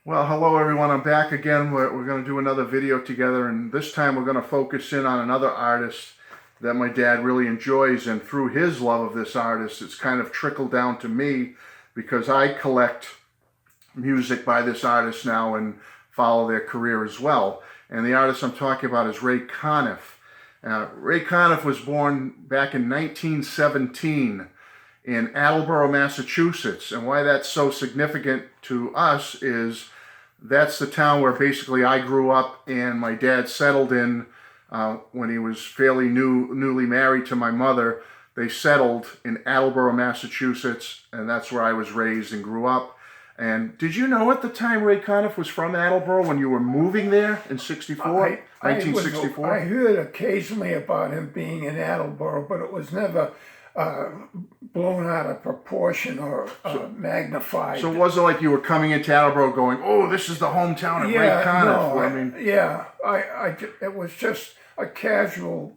Well, hello everyone. I'm back again. We're going to do another video together, and this time we're going to focus in on another artist that my dad really enjoys, and through his love of this artist, it's kind of trickled down to me because I collect music by this artist now and follow their career as well. And the artist I'm talking about is Ray Conniff. Ray Conniff was born back in 1917 in Attleboro, Massachusetts. And why that's so significant to us is that's the town where basically I grew up, and my dad settled in when he was fairly newly married to my mother. They settled in Attleboro, Massachusetts, and that's where I was raised and grew up. And did you know at the time Ray Conniff was from Attleboro when you were moving there in 64, 1964? I heard occasionally about him being in Attleboro, but it was never blown out of proportion or magnified. So it wasn't like you were coming into Attleboro going, "Oh, this is the hometown of Ray Conniff." It was just a casual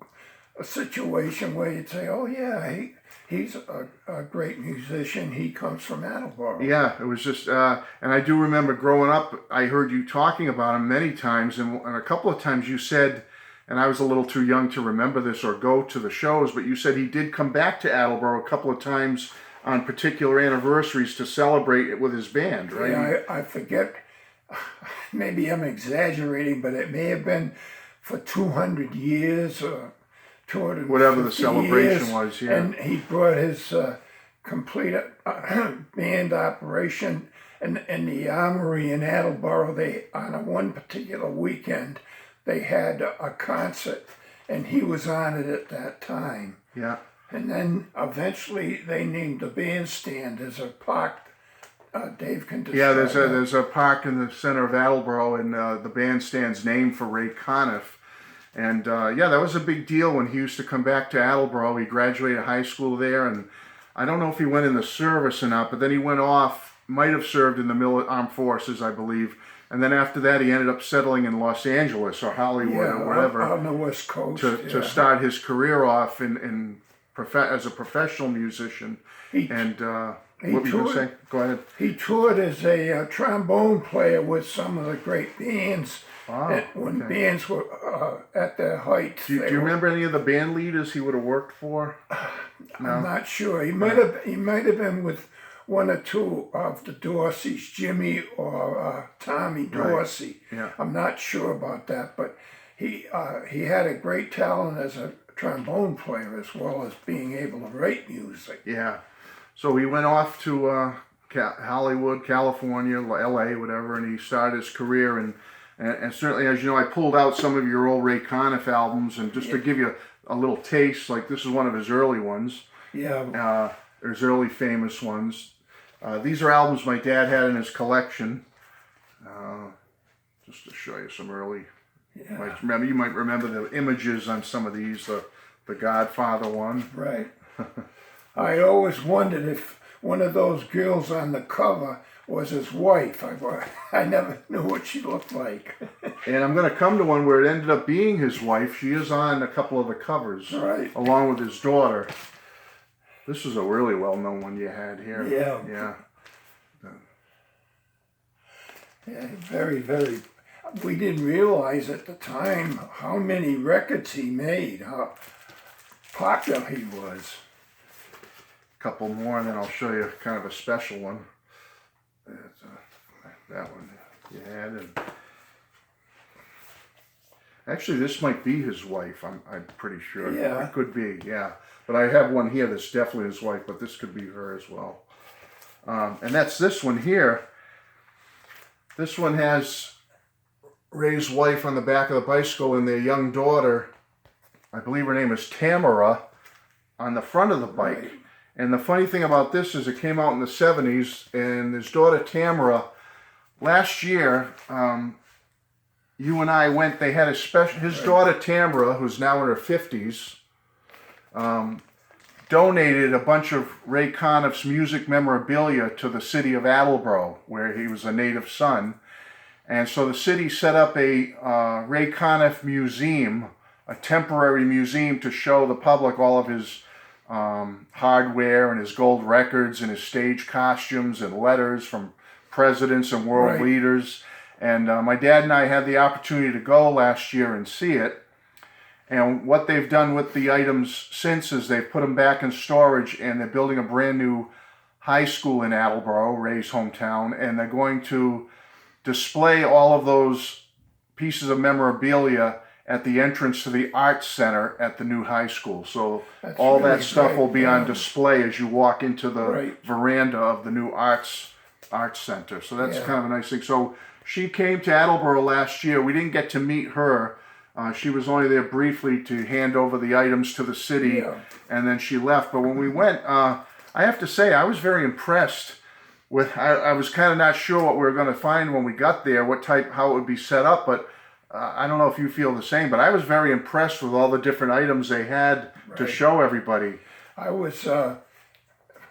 situation where you'd say, "Oh yeah, he's a great musician. He comes from Attleboro." Yeah, it was just, and I do remember growing up, I heard you talking about him many times, and a couple of times you said, and I was a little too young to remember this or go to the shows, but you said he did come back to Attleboro a couple of times on particular anniversaries to celebrate it with his band, right? Yeah, I forget, maybe I'm exaggerating, but it may have been for 200 years or 250 whatever the celebration years, was, yeah. And he brought his complete band operation in the Armory in Attleboro. On one particular weekend, they had a concert, and he was on it at that time. Yeah. And then eventually they named the bandstand as a park. Dave can describe. Yeah, there's a park in the center of Attleboro, and the bandstand's named for Ray Conniff. And yeah, that was a big deal when he used to come back to Attleboro. He graduated high school there, and I don't know if he went in the service or not, but then he went off, might have served in the armed forces, I believe. And then after that, he ended up settling in Los Angeles or Hollywood or wherever on the West Coast to start his career off as a professional musician. What were you going to say? Go ahead. He toured as a trombone player with some of the great bands. When bands were at their height. Do you remember any of the band leaders he would have worked for? No? I'm not sure. He might have been with one or two of the Dorseys, Jimmy or Tommy Dorsey. Right. Yeah. I'm not sure about that, but he had a great talent as a trombone player as well as being able to write music. Yeah. So he went off to Hollywood, California, LA, whatever, and he started his career. And certainly, as you know, I pulled out some of your old Ray Conniff albums, and just to give you a little taste, like this is one of his early ones. Yeah. His early famous ones. These are albums my dad had in his collection. Just to show you some early. Yeah. You might remember the images on some of these. The Godfather one. Right. I always wondered if one of those girls on the cover was his wife. I never knew what she looked like. And I'm going to come to one where it ended up being his wife. She is on a couple of the covers, right, along with his daughter. This is a really well-known one you had here. Yeah. Yeah. Yeah, very, very. We didn't realize at the time how many records he made, how popular he was. A couple more, and then I'll show you kind of a special one. That one you had. And actually, this might be his wife. I'm pretty sure. Yeah. It could be, yeah. But I have one here that's definitely his wife, but this could be her as well. And that's this one here. This one has Ray's wife on the back of the bicycle and their young daughter, I believe her name is Tamara, on the front of the bike. Right. And the funny thing about this is it came out in the 70s, and his daughter Tamara, last year, you and I went, they had a special, his daughter Tamara, who's now in her 50s, donated a bunch of Ray Conniff's music memorabilia to the city of Attleboro, where he was a native son. And so the city set up a Ray Conniff Museum, a temporary museum to show the public all of his hardware and his gold records and his stage costumes and letters from presidents and world leaders. And my dad and I had the opportunity to go last year and see it. And what they've done with the items since is they've put them back in storage, and they're building a brand new high school in Attleboro, Ray's hometown, and they're going to display all of those pieces of memorabilia at the entrance to the Arts Center at the new high school. So all that stuff will be on display as you walk into the veranda of the new Arts Center. So that's kind of a nice thing. So she came to Attleboro last year. We didn't get to meet her. She was only there briefly to hand over the items to the city, and then she left. But when we went, I have to say, I was very impressed with, I was kind of not sure what we were going to find when we got there, how it would be set up, but I don't know if you feel the same, but I was very impressed with all the different items they had to show everybody. I was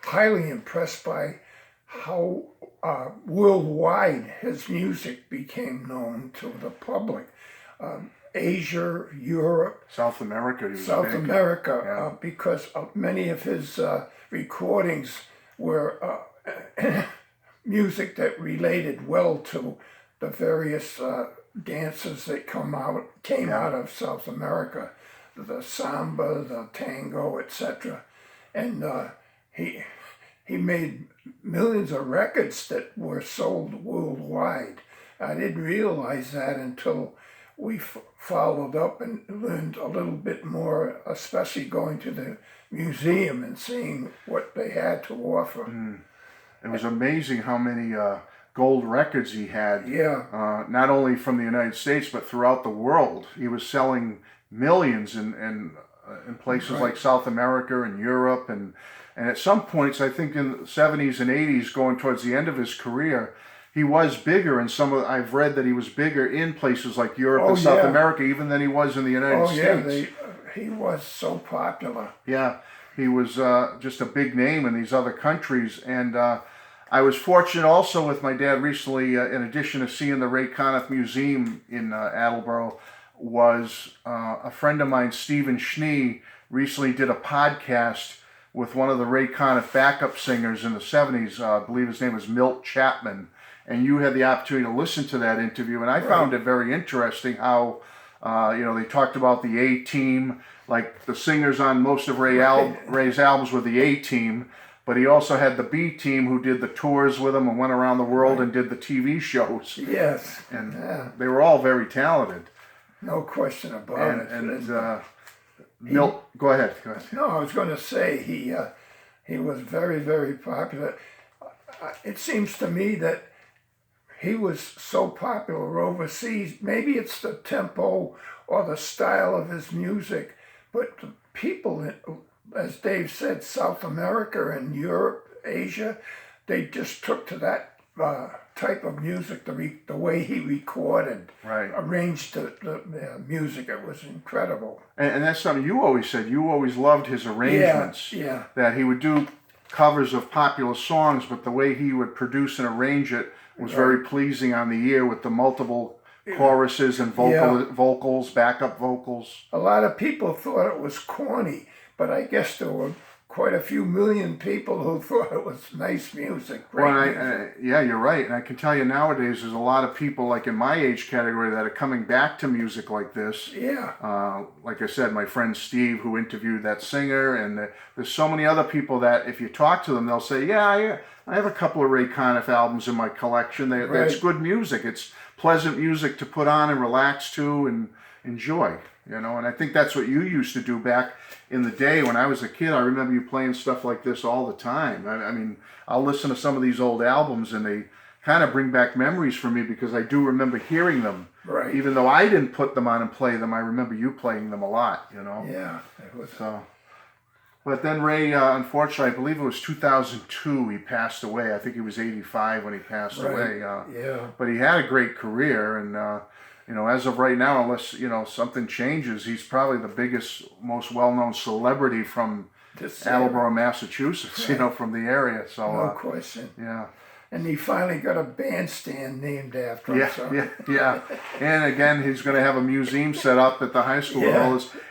highly impressed by how worldwide his music became known to the public. Asia, Europe, South America, because many of his recordings were music that related well to the various dances that came out of South America, the samba, the tango, etc. And he made millions of records that were sold worldwide. I didn't realize that until we followed up and learned a little bit more, especially going to the museum and seeing what they had to offer. It was amazing how many gold records he had, not only from the United States, but throughout the world. He was selling millions in places like South America and Europe. And at some points, I think in the 70s and 80s, going towards the end of his career, he was bigger, and I've read that he was bigger in places like Europe and South America, even than he was in the United States. He was so popular. Yeah, he was just a big name in these other countries. And I was fortunate also with my dad recently, in addition to seeing the Ray Conniff Museum in Attleboro, was a friend of mine, Stephen Schnee, recently did a podcast with one of the Ray Conniff backup singers in the 70s. I believe his name was Milt Chapman. And you had the opportunity to listen to that interview, and I found it very interesting how, they talked about the A-Team, like the singers on most of Ray's albums were the A-Team, but he also had the B-Team who did the tours with him and went around the world and did the TV shows. Yes. And they were all very talented. No question about it. And Milt, go ahead. No, I was going to say he was very, very popular. It seems to me that he was so popular overseas. Maybe it's the tempo or the style of his music, but the people, as Dave said, South America and Europe, Asia, they just took to that type of music, the way he recorded, arranged the music. It was incredible. And that's something you always said. You always loved his arrangements. Yeah. That he would do covers of popular songs, but the way he would produce and arrange it was very pleasing on the ear, with the multiple choruses and vocals, backup vocals. A lot of people thought it was corny, but I guess there were quite a few million people who thought it was nice music. Yeah, you're right. And I can tell you nowadays there's a lot of people like in my age category that are coming back to music like this. Yeah. Like I said, my friend Steve, who interviewed that singer, and there's so many other people that if you talk to them, they'll say, I have a couple of Ray Conniff albums in my collection. It's good music. It's pleasant music to put on and relax to and enjoy. And I think that's what you used to do back in the day when I was a kid. I remember you playing stuff like this all the time. I mean, I'll listen to some of these old albums and they kind of bring back memories for me because I do remember hearing them. Right. Even though I didn't put them on and play them, I remember you playing them a lot, Yeah. It was. But then Ray, unfortunately, I believe it was 2002, he passed away. I think he was 85 when he passed away. But he had a great career, and as of right now, unless something changes, he's probably the biggest, most well-known celebrity from Attleboro, Massachusetts. From the area. So no question. Yeah. And he finally got a bandstand named after him. Yeah. And again, he's going to have a museum set up at the high school.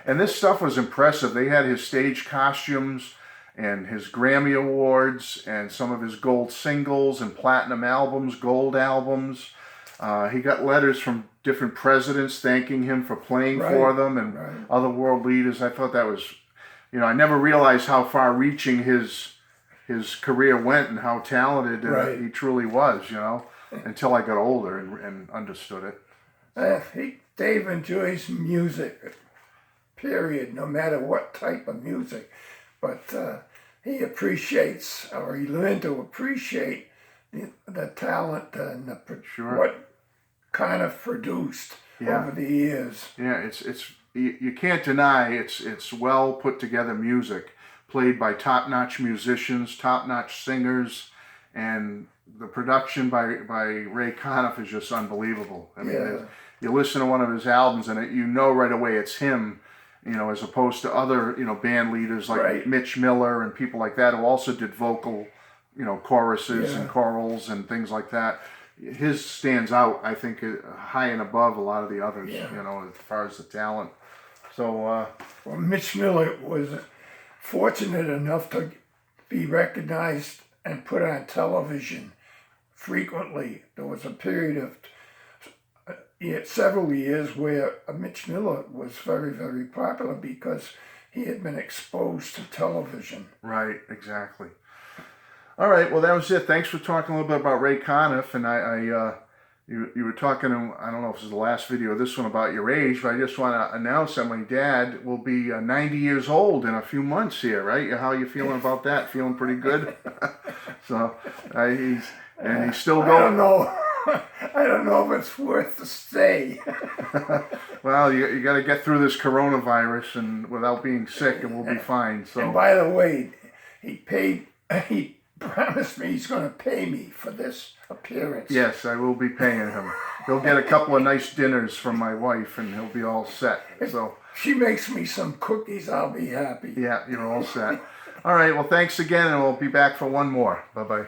And this stuff was impressive. They had his stage costumes, and his Grammy Awards and some of his gold singles and platinum albums, gold albums. He got letters from different presidents thanking him for playing for them and other world leaders. I thought that was, I never realized how far-reaching his career went and how talented he truly was, until I got older and understood it. Dave enjoys music, period, no matter what type of music. But he appreciates, or he learned to appreciate the talent and what Conniff produced over the years. Yeah, you can't deny it's well put together music, played by top-notch musicians, top-notch singers, and the production by Ray Conniff is just unbelievable. I mean, you listen to one of his albums and right away it's him, as opposed to other, band leaders like Mitch Miller and people like that who also did vocal, choruses and chorals and things like that. His stands out, I think, high and above a lot of the others, as far as the talent. So, well, Mitch Miller was fortunate enough to be recognized and put on television frequently. There was a period of several years where Mitch Miller was very, very popular because he had been exposed to television. Right, exactly. All right, well, that was it. Thanks for talking a little bit about Ray Conniff. And you were talking, I don't know if this is the last video of this one about your age, but I just want to announce that my dad will be 90 years old in a few months here, right? How are you feeling about that? Feeling pretty good? So he's still going. I don't know. I don't know if it's worth the stay. Well, you got to get through this coronavirus and without being sick, and we'll be fine. So. And by the way, he promised me he's going to pay me for this appearance. Yes, I will be paying him. He'll get a couple of nice dinners from my wife, and he'll be all set. So if she makes me some cookies, I'll be happy. Yeah, you're all set. All right, well, thanks again, and we'll be back for one more. Bye-bye.